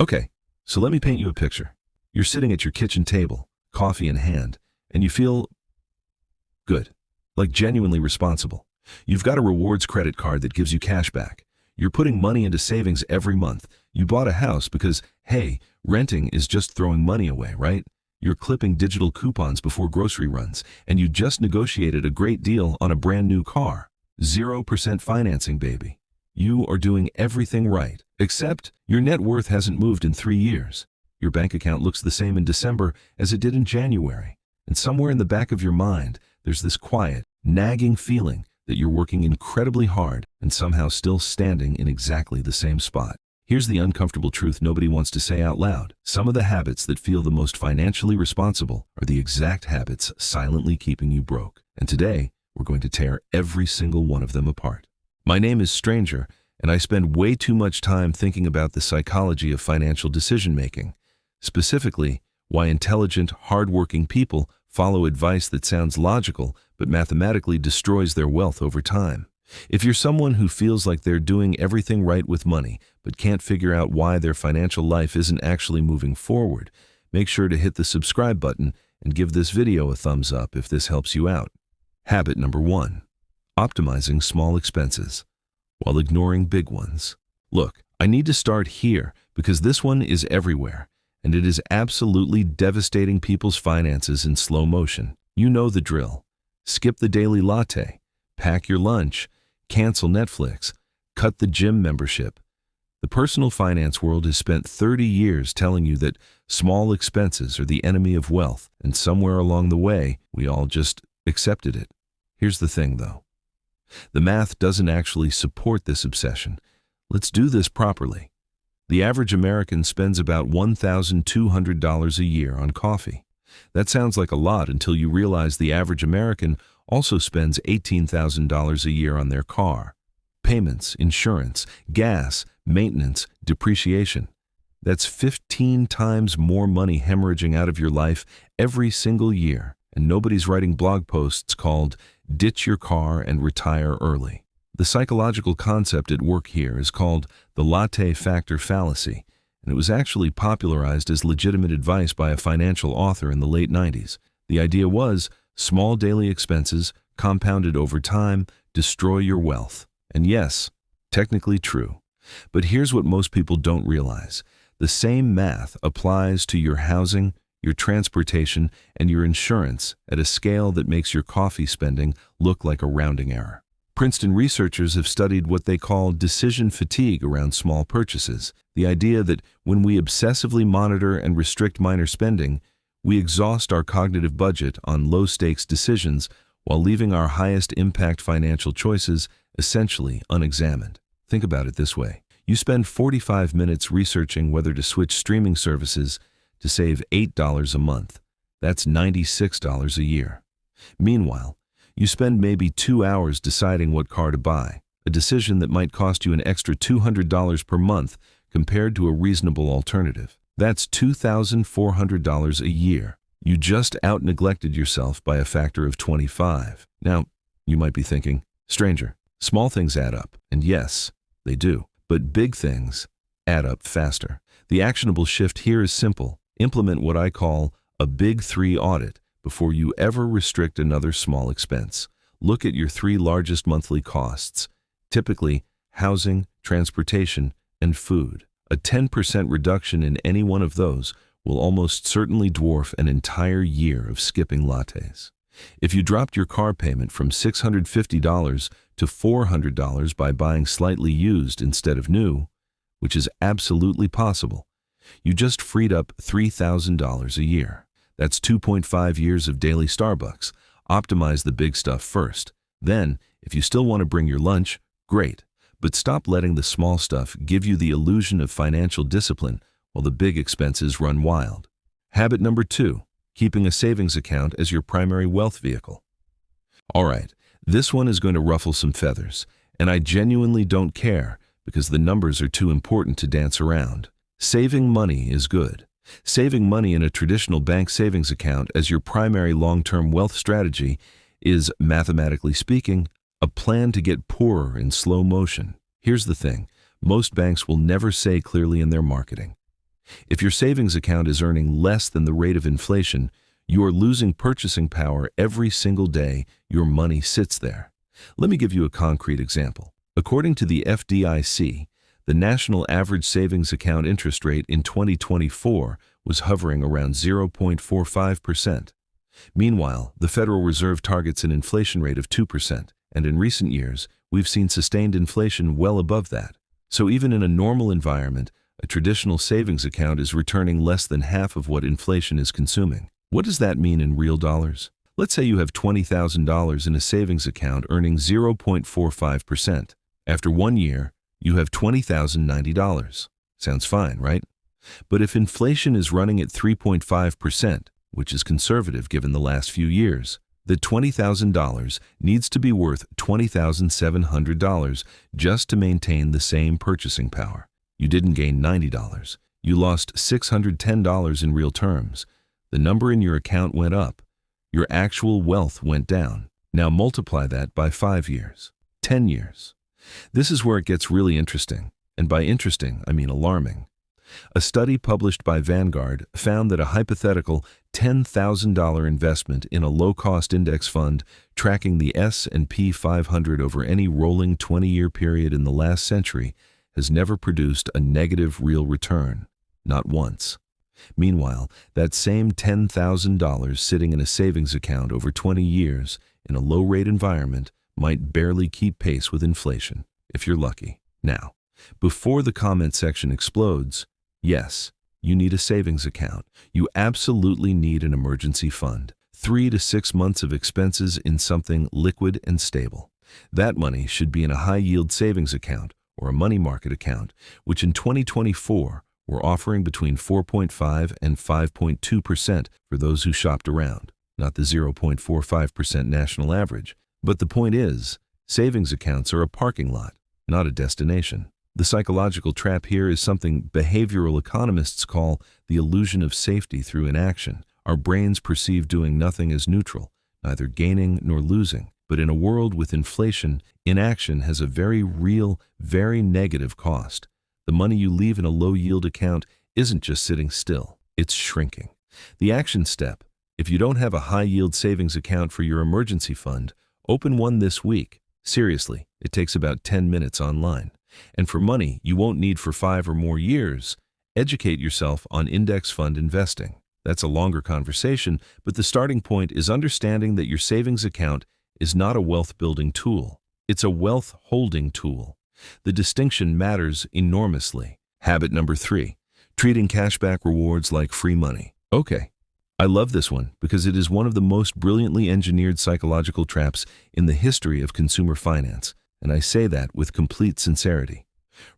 Okay, so let me paint you a picture. You're sitting at your kitchen table, coffee in hand, and you feel good, like genuinely responsible. You've got a rewards credit card that gives you cash back. You're putting money into savings every month. You bought a house because, hey, renting is just throwing money away, right? You're clipping digital coupons before grocery runs, and you just negotiated a great deal on a brand new car. 0% financing, baby. You are doing everything right, except your net worth hasn't moved in 3 years. Your bank account looks the same in December as it did in January. And somewhere in the back of your mind, there's this quiet, nagging feeling that you're working incredibly hard and somehow still standing in exactly the same spot. Here's the uncomfortable truth nobody wants to say out loud. Some of the habits that feel the most financially responsible are the exact habits silently keeping you broke. And today, we're going to tear every single one of them apart. My name is Stranger, and I spend way too much time thinking about the psychology of financial decision-making. Specifically, why intelligent, hardworking people follow advice that sounds logical but mathematically destroys their wealth over time. If you're someone who feels like they're doing everything right with money but can't figure out why their financial life isn't actually moving forward, make sure to hit the subscribe button and give this video a thumbs up if this helps you out. Habit number 1. Optimizing small expenses while ignoring big ones. Look, I need to start here because this one is everywhere, and it is absolutely devastating people's finances in slow motion. You know the drill. Skip the daily latte, pack your lunch, cancel Netflix, cut the gym membership. The personal finance world has spent 30 years telling you that small expenses are the enemy of wealth, and somewhere along the way, we all just accepted it. Here's the thing, though. The math doesn't actually support this obsession. Let's do this properly. The average American spends about $1,200 a year on coffee. That sounds like a lot until you realize the average American also spends $18,000 a year on their car. Payments, insurance, gas, maintenance, depreciation. That's 15 times more money hemorrhaging out of your life every single year, and nobody's writing blog posts called "Ditch Your Car and Retire Early." The psychological concept at work here is called the latte factor fallacy, and it was actually popularized as legitimate advice by a financial author in the late 90s. The idea was small daily expenses, compounded over time, destroy your wealth. And yes, technically true. But here's what most people don't realize. The same math applies to your housing, your transportation, and your insurance at a scale that makes your coffee spending look like a rounding error. Princeton researchers have studied what they call decision fatigue around small purchases, the idea that when we obsessively monitor and restrict minor spending, we exhaust our cognitive budget on low-stakes decisions while leaving our highest-impact financial choices essentially unexamined. Think about it this way. You spend 45 minutes researching whether to switch streaming services to save $8 a month. That's $96 a year. Meanwhile, you spend maybe 2 hours deciding what car to buy, a decision that might cost you an extra $200 per month compared to a reasonable alternative. That's $2,400 a year. You just out-neglected yourself by a factor of 25. Now, you might be thinking, Stranger, small things add up. And yes, they do. But big things add up faster. The actionable shift here is simple. Implement what I call a Big 3 audit before you ever restrict another small expense. Look at your 3 largest monthly costs, typically housing, transportation, and food. A 10% reduction in any one of those will almost certainly dwarf an entire year of skipping lattes. If you dropped your car payment from $650 to $400 by buying slightly used instead of new, which is absolutely possible, you just freed up $3,000 a year. That's 2.5 years of daily Starbucks. Optimize the big stuff first. Then, if you still want to bring your lunch, great. But stop letting the small stuff give you the illusion of financial discipline while the big expenses run wild. Habit number 2, keeping a savings account as your primary wealth vehicle. All right, this one is going to ruffle some feathers, and I genuinely don't care because the numbers are too important to dance around. Saving money is good. Saving money in a traditional bank savings account as your primary long-term wealth strategy is, mathematically speaking, a plan to get poorer in slow motion. Here's the thing. Most banks will never say clearly in their marketing, If your savings account is earning less than the rate of inflation, you are losing purchasing power every single day your money sits there. Let me give you a concrete example. According to the FDIC, the national average savings account interest rate in 2024 was hovering around 0.45%. Meanwhile, the Federal Reserve targets an inflation rate of 2%, and in recent years, we've seen sustained inflation well above that. So even in a normal environment, a traditional savings account is returning less than half of what inflation is consuming. What does that mean in real dollars? Let's say you have $20,000 in a savings account earning 0.45%. After 1 year, you have $20,090. Sounds fine, right? But if inflation is running at 3.5%, which is conservative given the last few years, the $20,000 needs to be worth $20,700 just to maintain the same purchasing power. You didn't gain $90. You lost $610 in real terms. The number in your account went up. Your actual wealth went down. Now multiply that by 5 years, 10 years. This is where it gets really interesting. And by interesting, I mean alarming. A study published by Vanguard found that a hypothetical $10,000 investment in a low-cost index fund tracking the S&P 500 over any rolling 20-year period in the last century has never produced a negative real return, not once. Meanwhile, that same $10,000 sitting in a savings account over 20 years in a low-rate environment might barely keep pace with inflation, if you're lucky. Now, before the comment section explodes, yes, you need a savings account. You absolutely need an emergency fund. 3 to 6 months of expenses in something liquid and stable. That money should be in a high-yield savings account or a money market account, which in 2024 were offering between 4.5 and 5.2% for those who shopped around, not the 0.45% national average. But the point is, savings accounts are a parking lot, not a destination. The psychological trap here is something behavioral economists call the illusion of safety through inaction. Our brains perceive doing nothing as neutral, neither gaining nor losing. But in a world with inflation, inaction has a very real, very negative cost. The money you leave in a low-yield account isn't just sitting still, it's shrinking. The action step: if you don't have a high-yield savings account for your emergency fund, open one this week. Seriously, it takes about 10 minutes online. And for money you won't need for 5 or more years, educate yourself on index fund investing. That's a longer conversation, but the starting point is understanding that your savings account is not a wealth-building tool. It's a wealth-holding tool. The distinction matters enormously. Habit number 3, treating cashback rewards like free money. Okay, I love this one because it is one of the most brilliantly engineered psychological traps in the history of consumer finance. And I say that with complete sincerity.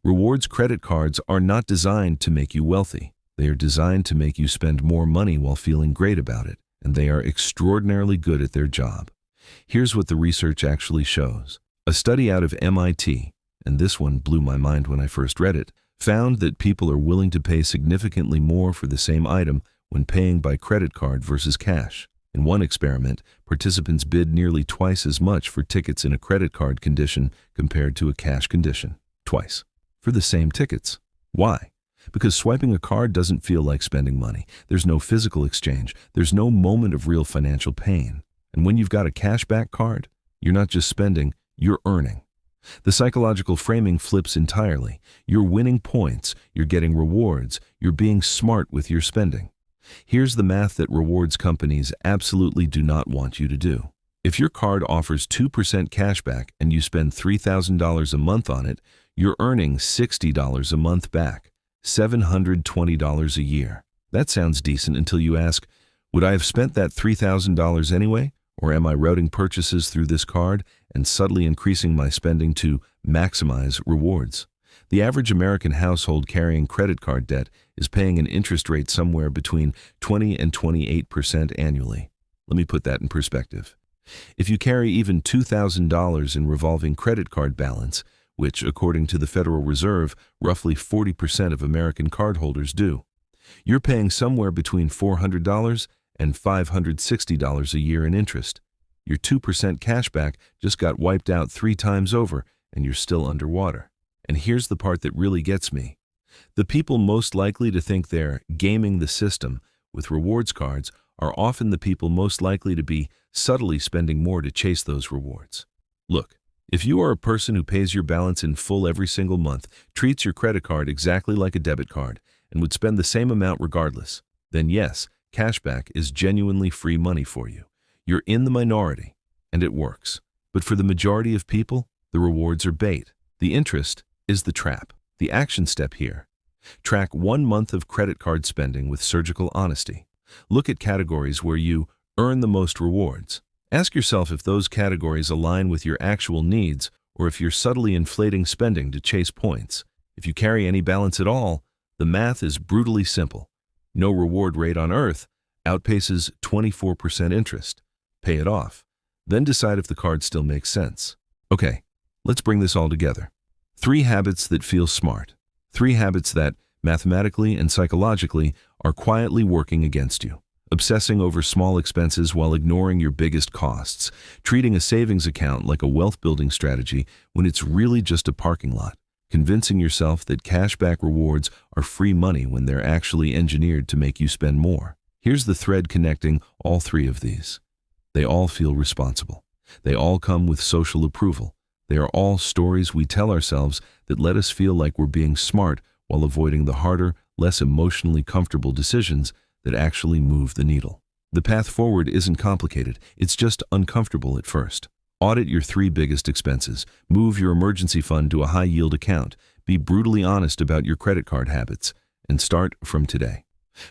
Rewards credit cards are not designed to make you wealthy. They are designed to make you spend more money while feeling great about it, and they are extraordinarily good at their job. Here's what the research actually shows. A study out of MIT, and this one blew my mind when I first read it, found that people are willing to pay significantly more for the same item when paying by credit card versus cash. In one experiment, participants bid nearly twice as much for tickets in a credit card condition compared to a cash condition. Twice. For the same tickets. Why? Because swiping a card doesn't feel like spending money. There's no physical exchange. There's no moment of real financial pain. And when you've got a cashback card, you're not just spending, you're earning. The psychological framing flips entirely. You're winning points, you're getting rewards, you're being smart with your spending. Here's the math that rewards companies absolutely do not want you to do. If your card offers 2% cashback and you spend $3,000 a month on it, you're earning $60 a month back, $720 a year. That sounds decent until you ask, would I have spent that $3,000 anyway? Or am I routing purchases through this card and subtly increasing my spending to maximize rewards? The average American household carrying credit card debt is paying an interest rate somewhere between 20 and 28% annually. Let me put that in perspective. If you carry even $2,000 in revolving credit card balance, which, according to the Federal Reserve, roughly 40% of American cardholders do, you're paying somewhere between $400 and $560 a year in interest. Your 2% cashback just got wiped out 3 times over, and you're still underwater. And here's the part that really gets me. The people most likely to think they're gaming the system with rewards cards are often the people most likely to be subtly spending more to chase those rewards. Look, if you are a person who pays your balance in full every single month, treats your credit card exactly like a debit card, and would spend the same amount regardless, then yes, cashback is genuinely free money for you. You're in the minority, and it works. But for the majority of people, the rewards are bait. The interest is the trap. The action step here: track 1 month of credit card spending with surgical honesty. Look at categories where you earn the most rewards. Ask yourself if those categories align with your actual needs or if you're subtly inflating spending to chase points. If you carry any balance at all, the math is brutally simple. No reward rate on earth outpaces 24% interest. Pay it off. Then decide if the card still makes sense. Okay, let's bring this all together. 3 habits that feel smart. 3 habits that, mathematically and psychologically, are quietly working against you. Obsessing over small expenses while ignoring your biggest costs. Treating a savings account like a wealth-building strategy when it's really just a parking lot. Convincing yourself that cashback rewards are free money when they're actually engineered to make you spend more. Here's the thread connecting all 3 of these. They all feel responsible. They all come with social approval. They are all stories we tell ourselves that let us feel like we're being smart while avoiding the harder, less emotionally comfortable decisions that actually move the needle. The path forward isn't complicated, it's just uncomfortable at first. Audit your 3 biggest expenses, move your emergency fund to a high-yield account, be brutally honest about your credit card habits, and start from today.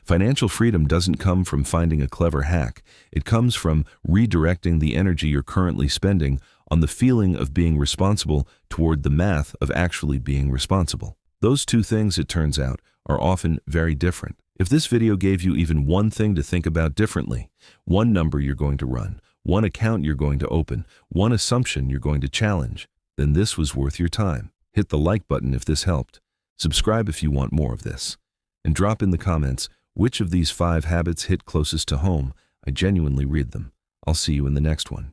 Financial freedom doesn't come from finding a clever hack. It comes from redirecting the energy you're currently spending on the feeling of being responsible toward the math of actually being responsible. Those 2 things, it turns out, are often very different. If this video gave you even one thing to think about differently, one number you're going to run, one account you're going to open, one assumption you're going to challenge, then this was worth your time. Hit the like button if this helped. Subscribe if you want more of this. And drop in the comments which of these 5 habits hit closest to home. I genuinely read them. I'll see you in the next one.